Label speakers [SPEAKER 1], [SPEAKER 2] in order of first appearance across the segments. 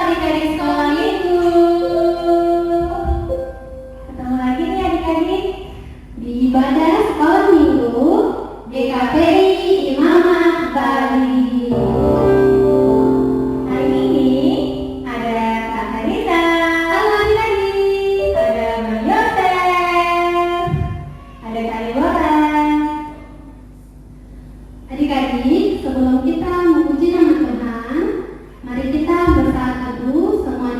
[SPEAKER 1] adik-adik sekolah minggu. Ketemu lagi nih adik-adik di ibadah sekolah minggu GKPI Imamah Bali. Hari ini ada Kak Anita, halo adik-adik, ada Bang Yosef, ada Kak Deborah. Adik-adik, sebelum kita memuji nama Tuhan, mari kita bersaat teduh semuanya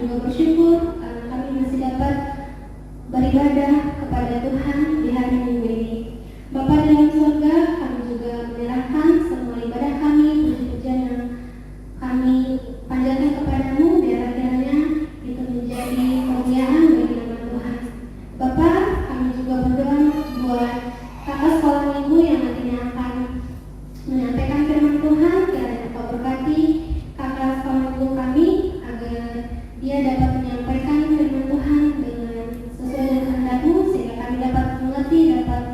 [SPEAKER 2] juga bersyukur karena kami masih dapat beribadah kepada Tuhan di hari Minggu ini. Bapa dalam surga, kami juga menyerahkan semua ibadah kami, puji-pujian yang kami panjatkan kepadamu, biar kiranya itu menjadi kemuliaan bagi nama Tuhan. Bapa, kami juga berdoa buat kakak sekolah minggu yang nantinya akan menyampaikan firman Tuhan, kiranya Kau berkati kakak sekolah minggu kami agar dia dapat menyampaikan firman Tuhan dengan sesuai dengan kehendak-Mu, sehingga kami dapat mengerti, dapat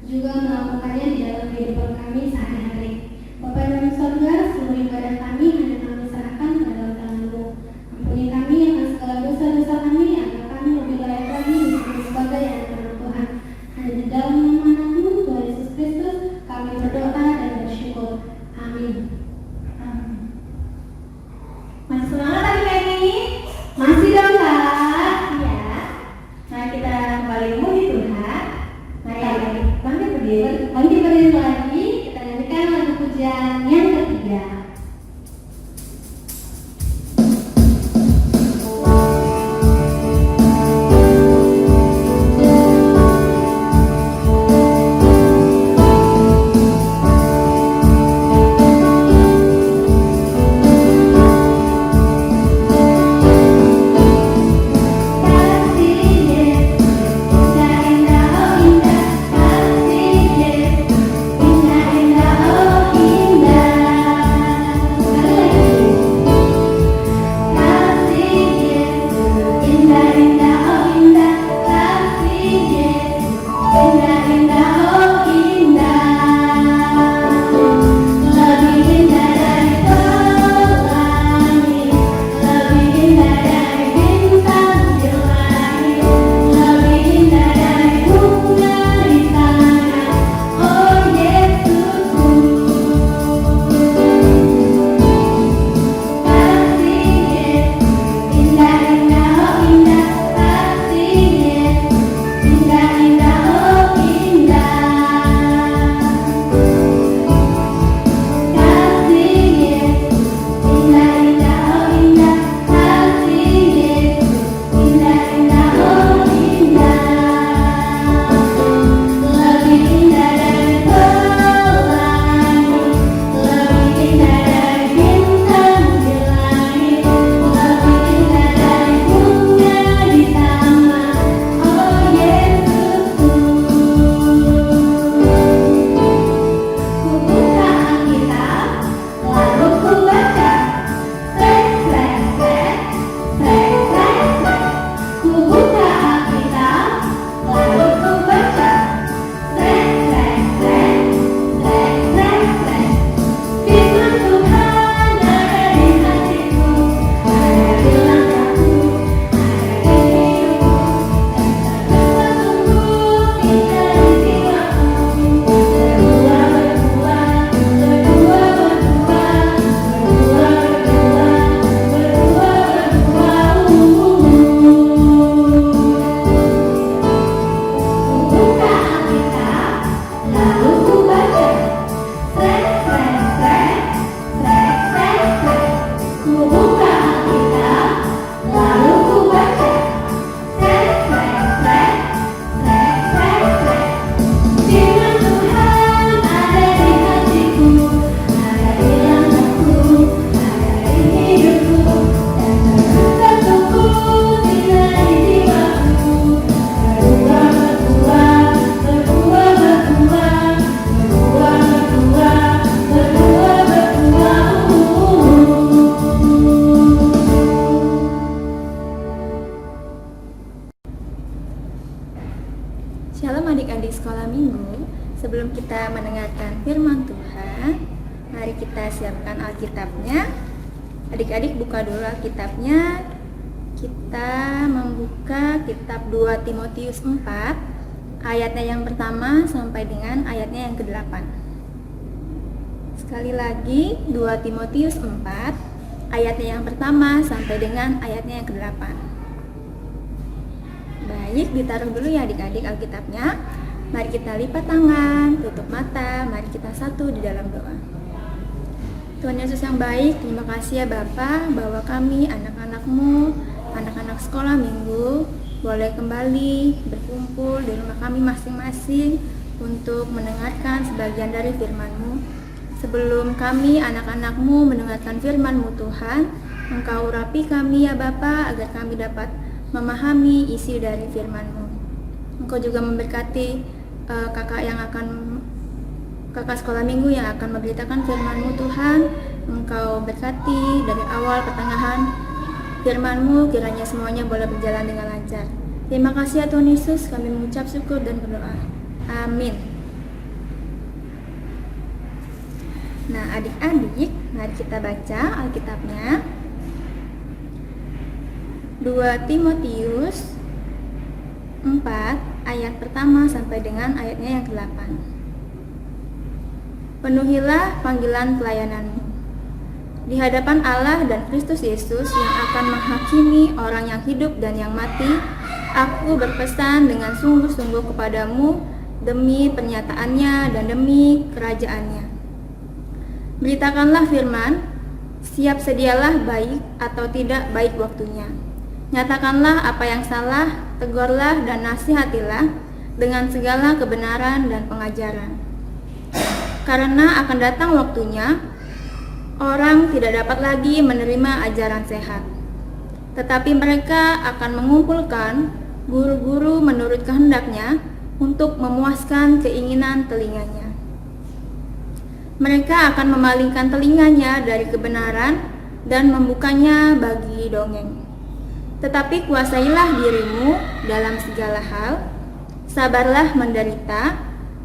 [SPEAKER 2] juga melakukannya di dalam kehidupan kami sehari-hari. Bapa dalam surga, seluruh ibadah kami hanya kami serahkan ke dalam tangan-Mu. Ampuni kami akan segala dosa-dosa kami, agar kami lebih layak lagi disebut sebagai anak-anak Tuhan. Hanya di dalam nama Anak-Mu, Tuhan Yesus Kristus, kami berdoa dan bersyukur. Amin.
[SPEAKER 1] Masih semangat adik-adik ini?
[SPEAKER 2] Masih dong Kak?
[SPEAKER 1] Iya. Nah, kita kembali memuji Tuhan. Mari adik-adik bangkit berdiri.
[SPEAKER 2] Bangkit berdiri lagi, kita nyanyikan lagu pujian yang ketiga.
[SPEAKER 3] Shalom adik-adik sekolah minggu. Sebelum kita mendengarkan firman Tuhan, mari kita siapkan Alkitabnya. Adik-adik buka dulu Alkitabnya. Kita membuka kitab 2 Timotius 4, ayatnya yang pertama sampai dengan ayatnya yang ke-8. Sekali lagi 2 Timotius 4, ayatnya yang pertama sampai dengan ayatnya yang ke-8. Baik, ditaruh dulu ya adik-adik Alkitabnya. Mari kita lipat tangan, tutup mata, mari kita satu di dalam doa. Tuhan Yesus yang baik, terima kasih ya Bapa bahwa kami anak-anak-Mu, anak sekolah minggu boleh kembali berkumpul di rumah kami masing-masing untuk mendengarkan sebagian dari firman-Mu. Sebelum kami anak-anak-Mu mendengarkan firman-Mu Tuhan, Engkau urapi kami ya Bapa agar kami dapat memahami isi dari firman-Mu. Engkau juga memberkati kakak sekolah minggu yang akan memberitakan firman-Mu Tuhan. Engkau berkati dari awal pertengahan firman-Mu, kiranya semuanya boleh berjalan dengan lancar. Terima kasih ya Tuhan Yesus, kami mengucap syukur dan berdoa. Amin. Nah adik-adik, mari kita baca Alkitabnya. 2 Timotius 4 ayat pertama sampai dengan ayatnya yang ke-8. Penuhilah panggilan pelayananmu di hadapan Allah dan Kristus Yesus yang akan menghakimi orang yang hidup dan yang mati. Aku berpesan dengan sungguh-sungguh kepadamu demi pernyataannya dan demi kerajaannya. Beritakanlah firman, siap sedialah baik atau tidak baik waktunya. Nyatakanlah apa yang salah, tegurlah dan nasihatilah dengan segala kebenaran dan pengajaran. Karena akan datang waktunya, orang tidak dapat lagi menerima ajaran sehat, tetapi mereka akan mengumpulkan guru-guru menurut kehendaknya untuk memuaskan keinginan telinganya. Mereka akan memalingkan telinganya dari kebenaran dan membukanya bagi dongeng. Tetapi kuasailah dirimu dalam segala hal, sabarlah menderita,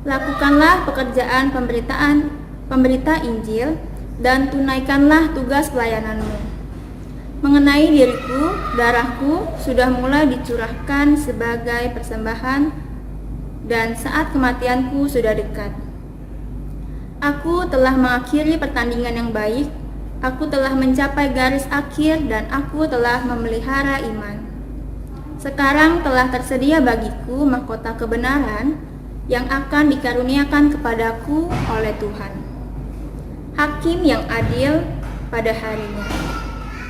[SPEAKER 3] lakukanlah pekerjaan pemberita Injil, dan tunaikanlah tugas pelayananmu. Mengenai diriku, darahku sudah mulai dicurahkan sebagai persembahan, dan saat kematianku sudah dekat. Aku telah mengakhiri pertandingan yang baik, aku telah mencapai garis akhir, dan aku telah memelihara iman. Sekarang telah tersedia bagiku mahkota kebenaran yang akan dikaruniakan kepadaku oleh Tuhan, Hakim yang adil pada harinya.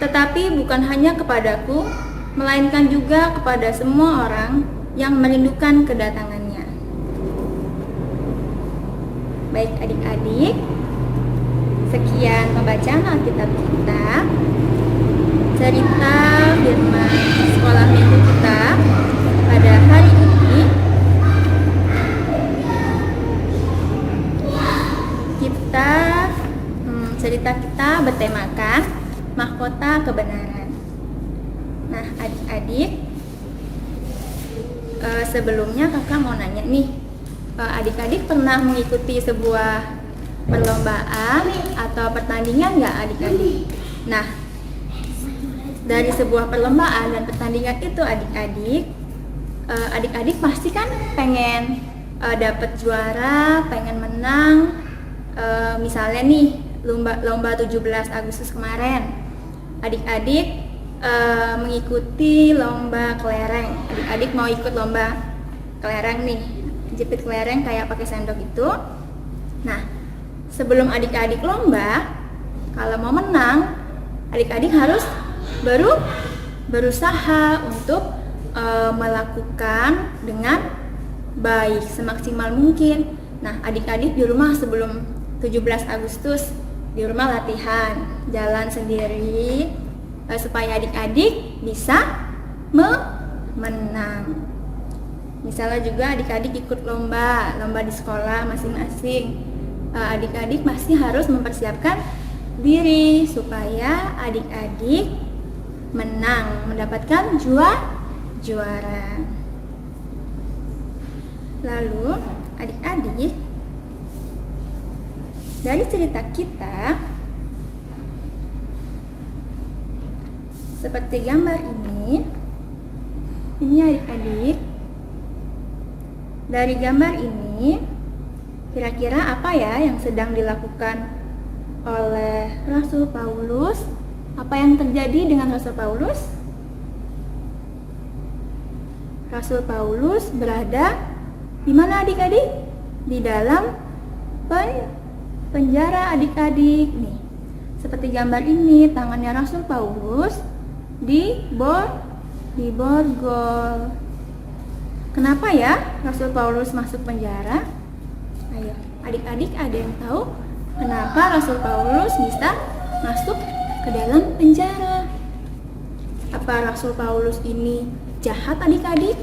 [SPEAKER 3] Tetapi bukan hanya kepadaku, melainkan juga kepada semua orang yang merindukan kedatangannya. Baik adik-adik, sekian pembacaan Alkitab kita, cerita firman sekolah minggu kita pada hari ini. Cerita kita bertemakan mahkota kebenaran. Nah adik-adik, sebelumnya kakak mau nanya nih, adik-adik pernah mengikuti sebuah perlombaan atau pertandingan nggak adik-adik? Nah, dari sebuah perlombaan dan pertandingan itu adik-adik pasti kan pengen dapat juara, pengen menang. Misalnya nih lomba 17 Agustus kemarin, adik-adik mengikuti lomba kelereng. Adik-adik mau ikut lomba kelereng nih, jepit kelereng kayak pakai sendok itu. Nah, sebelum adik-adik lomba, kalau mau menang, adik-adik harus berusaha untuk melakukan dengan baik, semaksimal mungkin. Nah, adik-adik di rumah sebelum 17 Agustus di rumah latihan, jalan sendiri supaya adik-adik bisa menang. Misalnya juga adik-adik ikut lomba di sekolah masing-masing. Adik-adik masih harus mempersiapkan diri supaya adik-adik menang, mendapatkan juara. Lalu adik-adik, dari cerita kita, seperti gambar ini adik-adik, dari gambar ini kira-kira apa ya yang sedang dilakukan oleh Rasul Paulus? Apa yang terjadi dengan Rasul Paulus? Rasul Paulus berada di mana adik-adik? Di dalam penjara adik-adik nih. Seperti gambar ini, tangannya Rasul Paulus diborgol. Kenapa ya Rasul Paulus masuk penjara? Ayo, adik-adik ada yang tahu kenapa Rasul Paulus bisa masuk ke dalam penjara? Apa Rasul Paulus ini jahat adik-adik?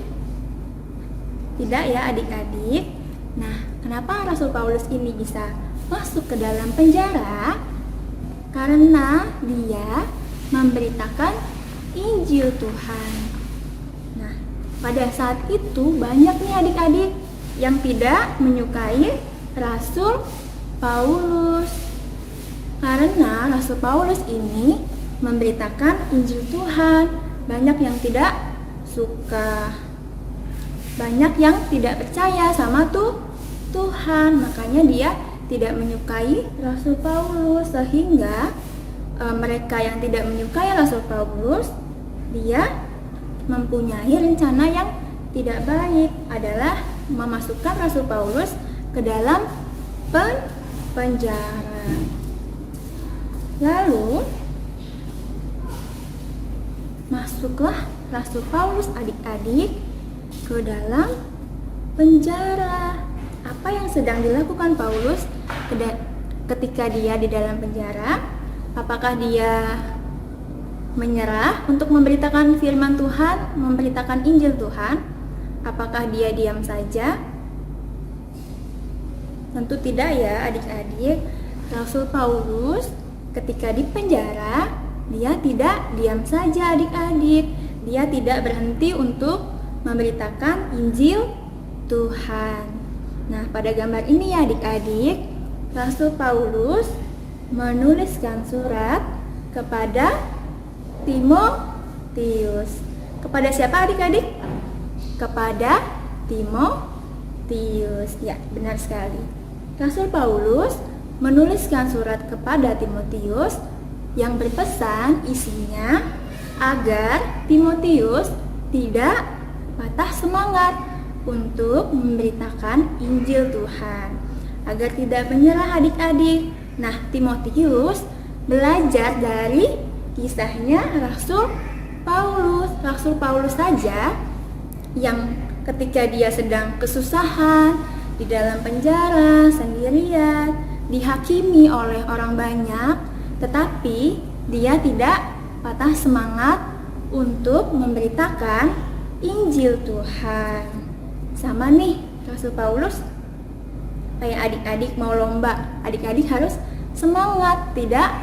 [SPEAKER 3] Tidak ya adik-adik. Nah, kenapa Rasul Paulus ini bisa masuk ke dalam penjara? Karena dia memberitakan Injil Tuhan. Nah, pada saat itu banyak nih adik-adik yang tidak menyukai Rasul Paulus. Karena Rasul Paulus ini memberitakan Injil Tuhan, banyak yang tidak suka. Banyak yang tidak percaya sama Tuhan, makanya dia tidak menyukai Rasul Paulus, sehingga mereka yang tidak menyukai Rasul Paulus, dia mempunyai rencana yang tidak baik, adalah memasukkan Rasul Paulus ke dalam penjara. Lalu masuklah Rasul Paulus adik-adik ke dalam penjara. Apa yang sedang dilakukan Paulus ketika dia di dalam penjara? Apakah dia menyerah untuk memberitakan firman Tuhan, memberitakan Injil Tuhan? Apakah dia diam saja? Tentu tidak ya adik-adik. Rasul Paulus ketika di penjara, dia tidak diam saja adik-adik. Dia tidak berhenti untuk memberitakan Injil Tuhan. Nah, pada gambar ini ya adik-adik, Rasul Paulus menuliskan surat kepada Timotius. Kepada siapa adik-adik? Kepada Timotius. Ya, benar sekali. Rasul Paulus menuliskan surat kepada Timotius yang berpesan isinya agar Timotius tidak patah semangat untuk memberitakan Injil Tuhan, agar tidak menyerah adik-adik. Nah, Timotius belajar dari kisahnya Rasul Paulus. Rasul Paulus saja yang ketika dia sedang kesusahan di dalam penjara sendirian, dihakimi oleh orang banyak, tetapi dia tidak patah semangat untuk memberitakan Injil Tuhan. Sama nih Rasul Paulus, kayak adik-adik mau lomba, adik-adik harus semangat, tidak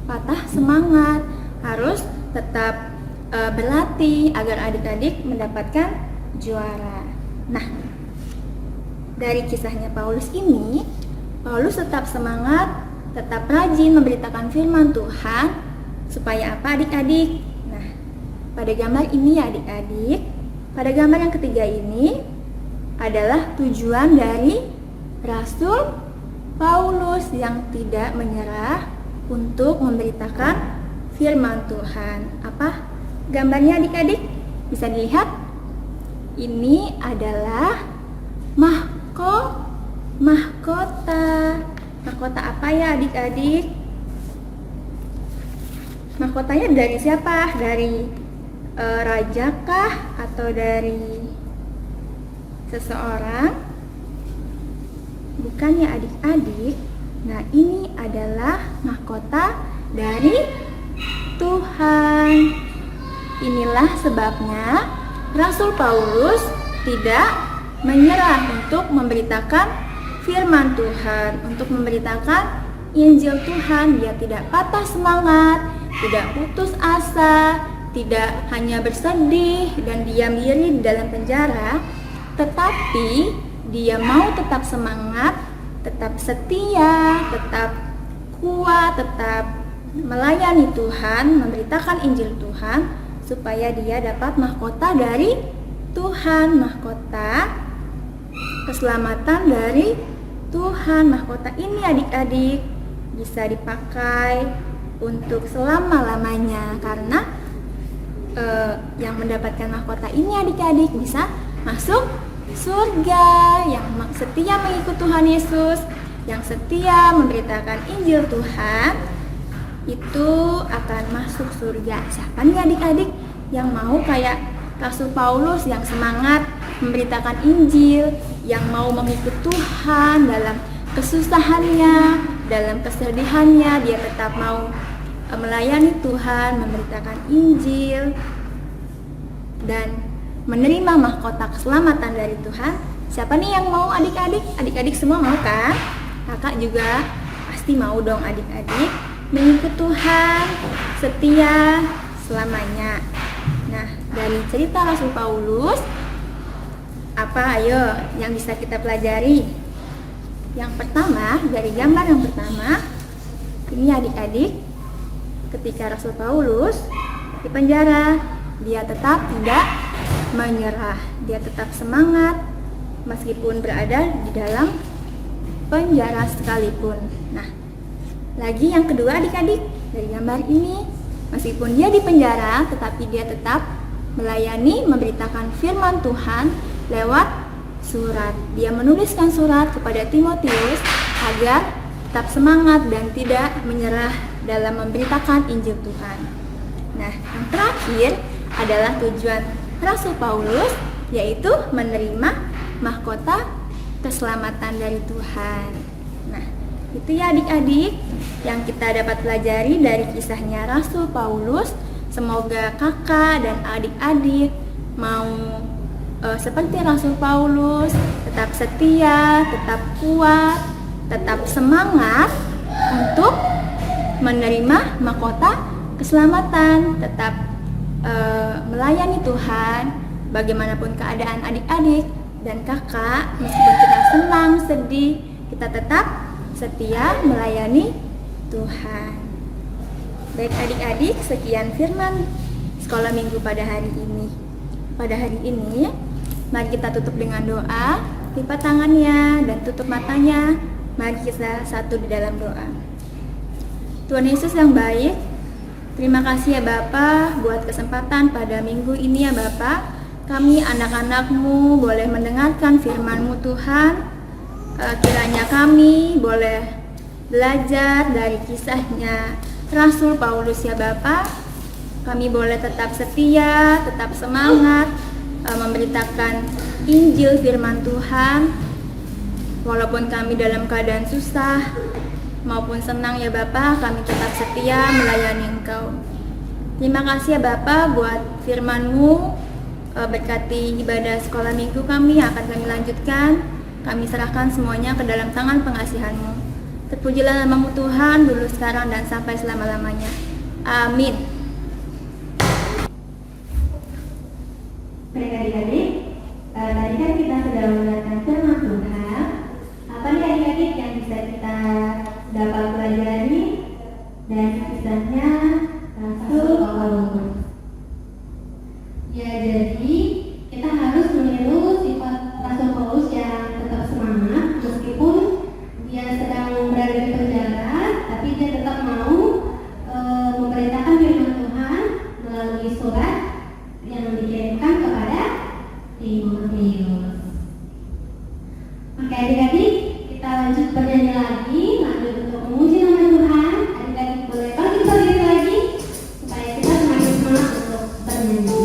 [SPEAKER 3] patah semangat, harus tetap berlatih agar adik-adik mendapatkan juara. Nah, dari kisahnya Paulus ini, Paulus tetap semangat, tetap rajin memberitakan firman Tuhan, supaya apa adik-adik? Nah, pada gambar ini ya adik-adik, pada gambar yang ketiga ini adalah tujuan dari Rasul Paulus yang tidak menyerah untuk memberitakan firman Tuhan. Apa gambarnya adik-adik? Bisa dilihat? Ini adalah mahkota. Mahkota apa ya adik-adik? Mahkotanya dari siapa? Dari raja kah? Atau dari seseorang? Bukan ya adik-adik. Nah, ini adalah mahkota dari Tuhan. Inilah sebabnya Rasul Paulus tidak menyerah untuk memberitakan firman Tuhan, untuk memberitakan Injil Tuhan. Dia tidak patah semangat, tidak putus asa, tidak hanya bersedih dan diam diri di dalam penjara, tetapi dia mau tetap semangat, tetap setia, tetap kuat, tetap melayani Tuhan, memberitakan Injil Tuhan, supaya dia dapat mahkota dari Tuhan, mahkota keselamatan dari Tuhan. Mahkota ini adik-adik bisa dipakai untuk selama-lamanya, karena yang mendapatkan mahkota ini adik-adik bisa masuk surga. Yang setia mengikut Tuhan Yesus, yang setia memberitakan Injil Tuhan, itu akan masuk surga. Siapa nih adik-adik yang mau kayak Rasul Paulus yang semangat memberitakan Injil, yang mau mengikut Tuhan dalam kesusahannya, dalam kesedihannya, dia tetap mau melayani Tuhan, memberitakan Injil, dan menerima mahkota keselamatan dari Tuhan. Siapa nih yang mau adik-adik? Adik-adik semua mau kan? Kakak juga pasti mau dong adik-adik mengikut Tuhan, setia selamanya. Nah, dari cerita Rasul Paulus, apa ayo yang bisa kita pelajari? Yang pertama, dari gambar yang pertama, ini adik-adik, ketika Rasul Paulus di penjara, dia tetap tidak menyerah, dia tetap semangat meskipun berada di dalam penjara sekalipun. Nah, lagi yang kedua adik-adik, dari gambar ini, meskipun dia di penjara, tetapi dia tetap melayani, memberitakan firman Tuhan lewat surat. Dia menuliskan surat kepada Timotius agar tetap semangat dan tidak menyerah dalam memberitakan Injil Tuhan. Nah, yang terakhir adalah tujuan Rasul Paulus, yaitu menerima mahkota keselamatan dari Tuhan. Nah, itu ya adik-adik yang kita dapat pelajari dari kisahnya Rasul Paulus. Semoga kakak dan adik-adik mau seperti Rasul Paulus, tetap setia, tetap kuat, tetap semangat untuk menerima mahkota keselamatan, tetap melayani Tuhan bagaimanapun keadaan adik-adik dan kakak. Meskipun kita senang, sedih, kita tetap setia melayani Tuhan. Baik adik-adik, sekian firman sekolah minggu pada hari ini. Pada hari ini, mari kita tutup dengan doa, lipat tangannya dan tutup matanya. Mari kita satu di dalam doa. Tuhan Yesus yang baik, terima kasih ya Bapa buat kesempatan pada minggu ini ya Bapa. Kami anak-anak-Mu boleh mendengarkan firman-Mu Tuhan. Kiranya kami boleh belajar dari kisahnya Rasul Paulus ya Bapa. Kami boleh tetap setia, tetap semangat memberitakan Injil firman Tuhan. Walaupun kami dalam keadaan susah maupun senang ya Bapa, kami tetap setia melayani Engkau. Terima kasih ya Bapa buat firman-Mu. Berkati ibadah sekolah minggu kami yang akan kami lanjutkan. Kami serahkan semuanya ke dalam tangan pengasihan-Mu. Terpujilah nama-Mu Tuhan dulu, sekarang, dan sampai selama-lamanya. Amin.
[SPEAKER 1] Baik adik-adik, tadi kan kita sudah mendengarkan firman Tuhan. Apa nih adik-adik yang bisa kita dapat pelajari dari kisahnya Rasul Paulus?
[SPEAKER 2] Ya, jadi kita harus meniru sifat Rasul Paulus yang tetap semangat meskipun dia sedang berada di penjara, tapi dia tetap mau memberitakan firman Tuhan melalui surat yang dikirimkan kepada Timotius. Oke adik-adik, kita lanjut bernyanyi lagi, lanjut untuk memuji nama Tuhan. Adik-adik boleh bangkit berdiri lagi supaya kita semakin semangat untuk bernyanyi.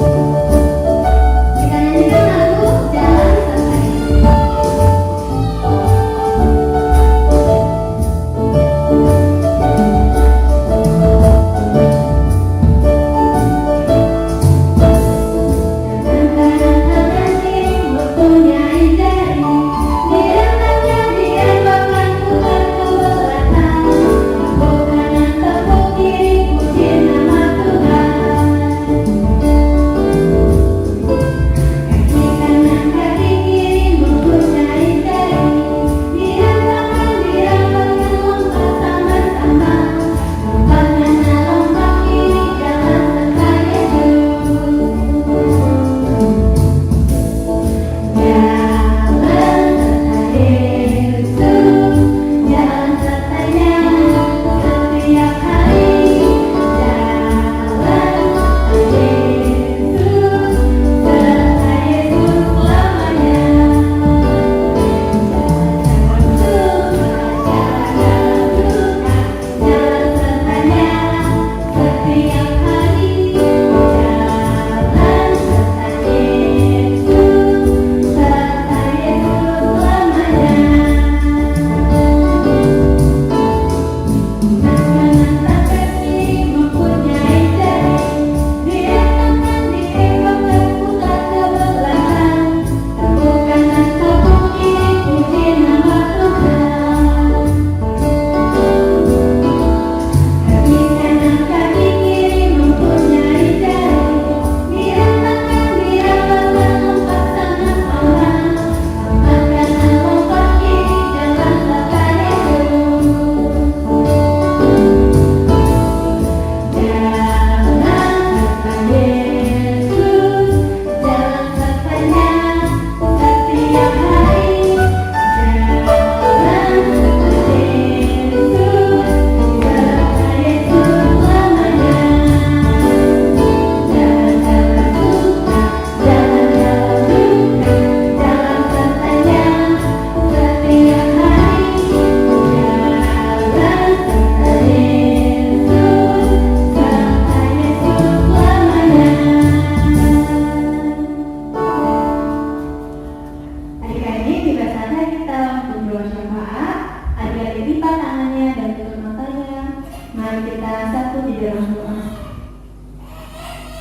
[SPEAKER 2] Kita nyanyikan lagu Jalan Selesai.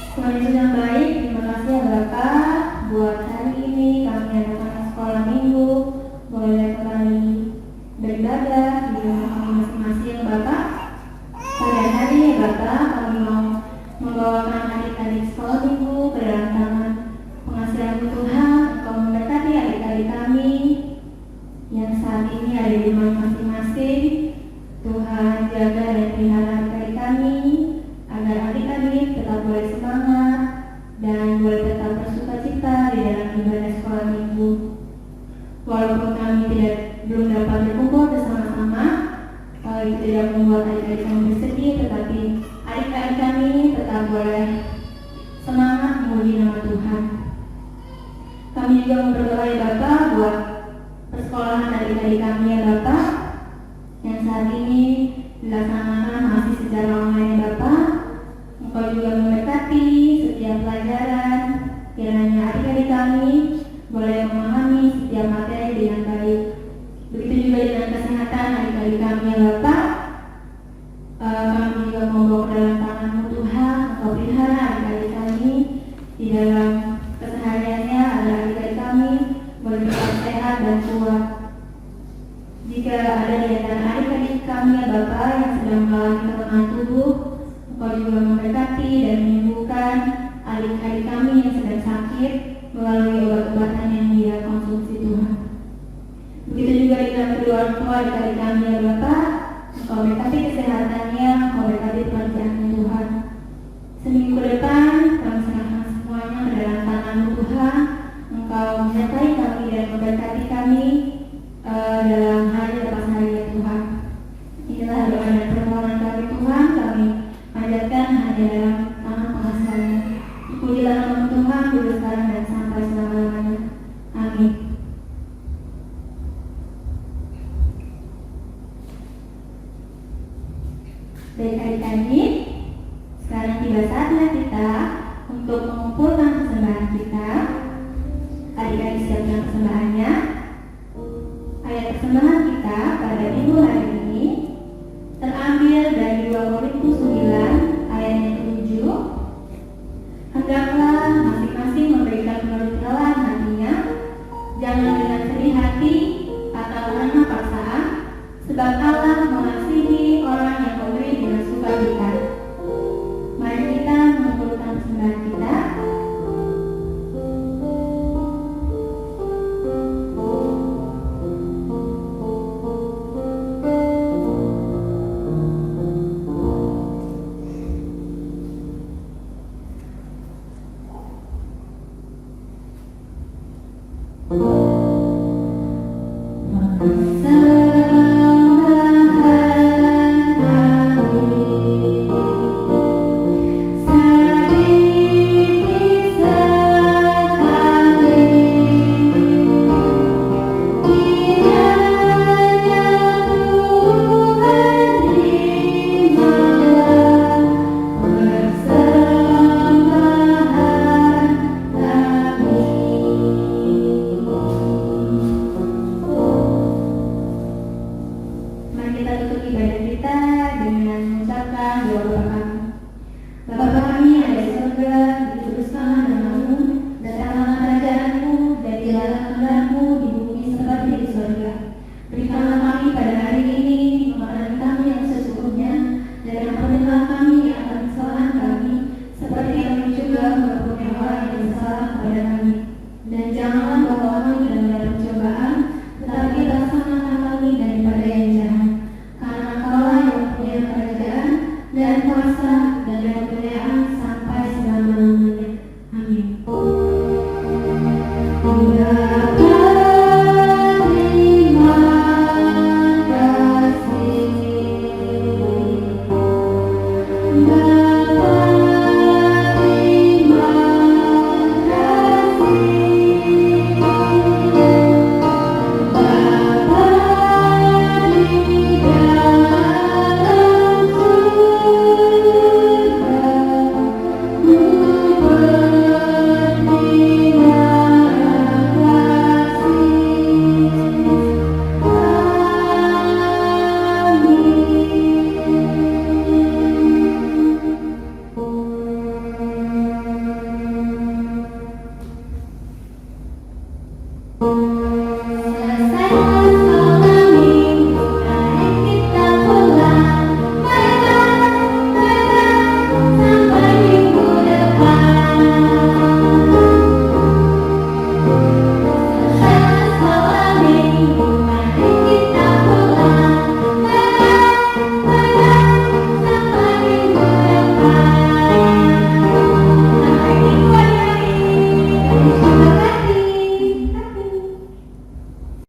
[SPEAKER 1] Tuhan Yesus yang baik, terima kasih ya Bapak buat hari ini kami anak-anak sekolah minggu boleh kembali beribadah di rumah kami masing-masing Bapak. Pada hari ya Bapak, kami mau membawakan adik-adik sekolah minggu ke dalam tangan pengasihan Tuhan. Engkau memberkati adik-adik kami yang saat ini ada di rumah masing-masing. Tuhan jaga dan pelihara adik-adik kami agar adik-adik tetap boleh semangat dan boleh tetap bersuka cita di dalam ibadah sekolah minggu. Walaupun kami belum dapat berkumpul bersama-sama, itu tidak membuat adik-adik kami bersedih, tetapi adik-adik kami tetap boleh semangat memuji nama Tuhan. Kami juga berdoa ya Bapak buat persekolahan adik-adik kami ya Bapak, yang saat ini dilaksanakan masih secara online ya Bapak. Engkau juga memberkati setiap pelajaran, kiranya adik-adik kami boleh memahami setiap materi dengan baik. Begitu juga dengan kesehatan adik-adik kami ya Bapak. Kami juga membawa ke dalam tangan-Mu Tuhan. Engkau pelihara adik-adik kami di dalam kesehariannya agar adik-adik kami boleh tetap sehat dan kuat. Jika ada di antara adik-adik kami ya Bapak yang sedang mengalami kelemahan tubuh, Engkau juga memberkati dan menyembuhkan adik-adik kami yang sedang sakit melalui obat-obatan yang dia konsumsi Tuhan. Begitu juga dengan kedua orang tua adik-adik kami ya Bapak, Engkau berkati kesehatannya, Engkau berkati pekerjaannya Tuhan. Seminggu ke depan kami serahkan semuanya ke dalam tangan-Mu Tuhan. Engkau menyertai kami dan memberkati kami dalam hari lepas hari ya Tuhan. Inilah doa dan permohonan kami Tuhan, kami panjatkan hanya dalam tangan pengasihan-Mu. Pujilah nama Tuhan, dulu sekarang dan sampai selama-lamanya. Amin. Baik adik-adik, sekarang tiba saatnya kita untuk mengumpulkan persembahan kita. Adik-adik siapkan persembahannya. Ayat persembahan